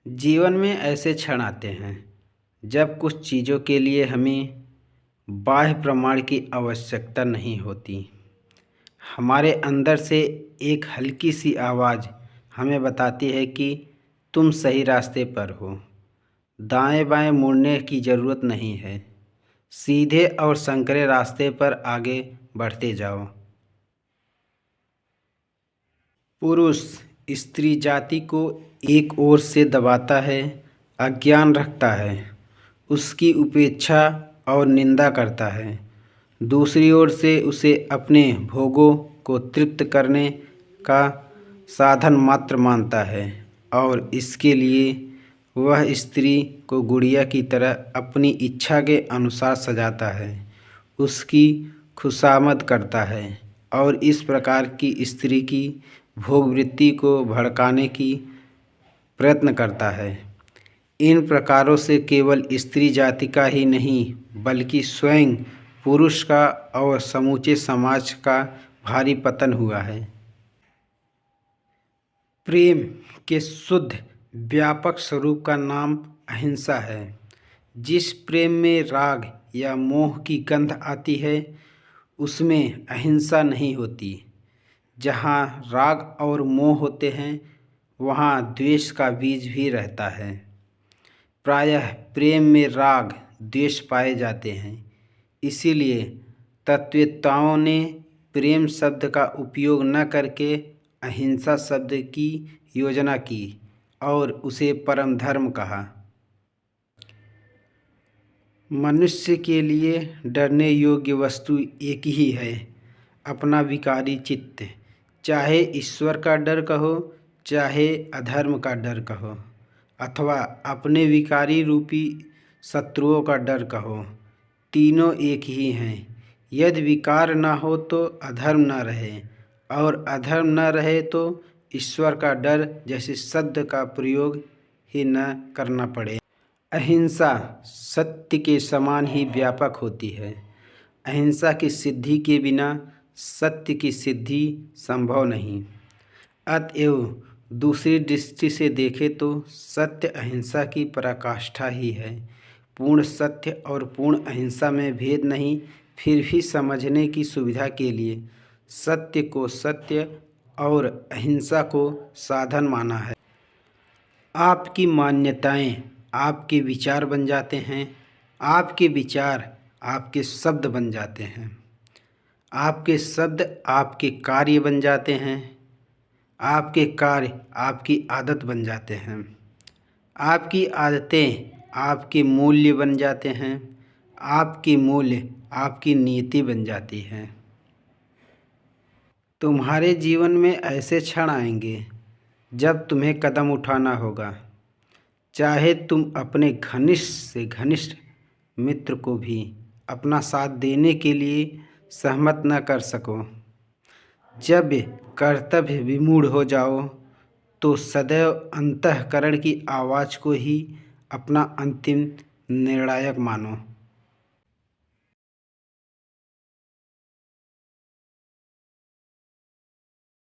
जीवन में ऐसे क्षण आते हैं जब कुछ चीज़ों के लिए हमें बाह्य प्रमाण की आवश्यकता नहीं होती। हमारे अंदर से एक हल्की सी आवाज़ हमें बताती है कि तुम सही रास्ते पर हो। दाएं बाएं मुड़ने की ज़रूरत नहीं है। सीधे और संकरे रास्ते पर आगे बढ़ते जाओ। पुरुष स्त्री जाति को एक ओर से दबाता है, अज्ञान रखता है, उसकी उपेक्षा और निंदा करता है। दूसरी ओर से उसे अपने भोगों को तृप्त करने का साधन मात्र मानता है और इसके लिए वह स्त्री को गुड़िया की तरह अपनी इच्छा के अनुसार सजाता है, उसकी खुशामद करता है और इस प्रकार की स्त्री की भोगवृत्ति को भड़काने की प्रयत्न करता है। इन प्रकारों से केवल स्त्री जाति का ही नहीं बल्कि स्वयं पुरुष का और समूचे समाज का भारी पतन हुआ है। प्रेम के शुद्ध व्यापक स्वरूप का नाम अहिंसा है। जिस प्रेम में राग या मोह की गंध आती है उसमें अहिंसा नहीं होती। जहाँ राग और मोह होते हैं वहाँ द्वेष का बीज भी रहता है। प्रायः प्रेम में राग द्वेष पाए जाते हैं। इसीलिए तत्ववेत्ताओं ने प्रेम शब्द का उपयोग न करके अहिंसा शब्द की योजना की और उसे परम धर्म कहा। मनुष्य के लिए डरने योग्य वस्तु एक ही है, अपना विकारी चित्त। चाहे ईश्वर का डर कहो, चाहे अधर्म का डर कहो, अथवा अपने विकारी रूपी शत्रुओं का डर कहो, तीनों एक ही हैं। यदि विकार न हो तो अधर्म न रहे और अधर्म न रहे तो ईश्वर का डर जैसे शब्द का प्रयोग ही न करना पड़े। अहिंसा सत्य के समान ही व्यापक होती है। अहिंसा की सिद्धि के बिना सत्य की सिद्धि संभव नहीं। अतएव दूसरी दृष्टि से देखें तो सत्य अहिंसा की पराकाष्ठा ही है। पूर्ण सत्य और पूर्ण अहिंसा में भेद नहीं, फिर भी समझने की सुविधा के लिए सत्य को सत्य और अहिंसा को साधन माना है। आपकी मान्यताएं आपके विचार बन जाते हैं, आपके विचार आपके शब्द बन जाते हैं, आपके शब्द आपके कार्य बन जाते हैं, आपके कार्य आपकी आदत बन जाते हैं, आपकी आदतें आपके मूल्य बन जाते हैं, आपके मूल्य आपकी नीति बन जाती है। तुम्हारे जीवन में ऐसे क्षण आएंगे जब तुम्हें कदम उठाना होगा, चाहे तुम अपने घनिष्ठ से घनिष्ठ मित्र को भी अपना साथ देने के लिए सहमत न कर सको। जब कर्तव्य विमूढ़ हो जाओ तो सदैव अंतःकरण की आवाज़ को ही अपना अंतिम निर्णायक मानो।